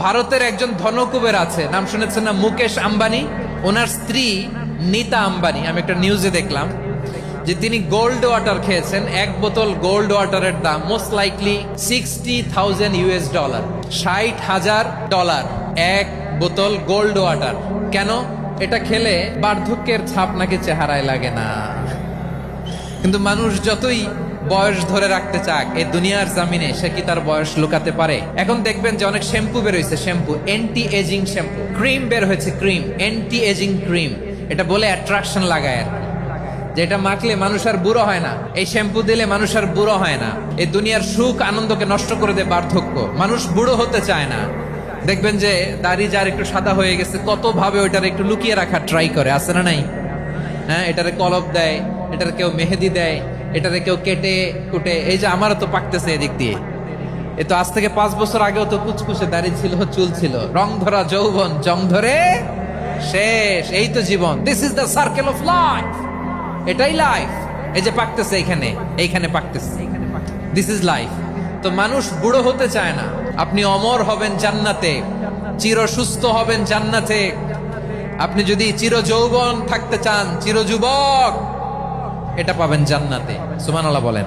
ভারতের একজন ধনকুবের আছে, নাম শুনেছেন না? মুকেশ আম্বানি। ওনার স্ত্রী নীতা আম্বানি, আমি একটা নিউজে দেখলাম যে তিনি গোল্ড ওয়াটার খেয়েছেন। এক বোতল গোল্ড ওয়াটারের দাম মোস্ট লাইকলি $60,000, $60,000 এক বোতল গোল্ড ওয়াটার। কেন? এটা খেলে বার্ধক্যের ছাপ নাকি চেহারায় লাগে না। কিন্তু মানুষ যতই বয়স ধরে রাখতে চাক এই দুনিয়ার জামিনে, সে কি তার বয়স লুকাতে পারে? এখন দেখবেন যে অনেক শ্যাম্পু বের হয়েছে, shampoo anti ageing shampoo, cream বের হয়েছে, ক্রিম অ্যান্টি এজিং ক্রিম। এটা বলে অ্যাট্রাকশন লাগায় আর কি, যে এটা মাখলে মানুষ আর বুড়ো হয় না, এই শ্যাম্পু দিলে মানুষ আর বুড়ো হয় না। এই দুনিয়ার সুখ আনন্দকে নষ্ট করে দেয় বার্ধক্য। মানুষ বুড়ো হতে চায় না। দেখবেন যে দাড়ি যার একটু সাদা হয়ে গেছে, কত ভাবে ওইটার একটু লুকিয়ে রাখার ট্রাই করে, আছে না নাই? হ্যাঁ, এটারে কলপ দেয়, এটার কেউ মেহেদি দেয়, এটারে কেউ কেটে কুটে। এই যে আমারও তো পাকতেছে এদিক দিয়ে, এ তো আজ থেকে 5 বছর আগেও তো কুচকুচে দাড়ি ছিল, চুল ছিল, রং ধরা যৌবন জং ধরে শেষ। এই তো জীবন, this is the circle of life. এটাই লাইফ। এই যে পাকতেছে এইখানে, এইখানে পাকতেছে, দিস ইজ লাইফ। তো মানুষ বুড়ো হতে চায় না। আপনি অমর হবেন জান্নাতে, চির সুস্থ হবেন জান্নাতে। আপনি যদি চির যৌবন থাকতে চান, চির যুবক, এটা পাবেন জান্নাতে। সুবহানাল্লাহ বলেন।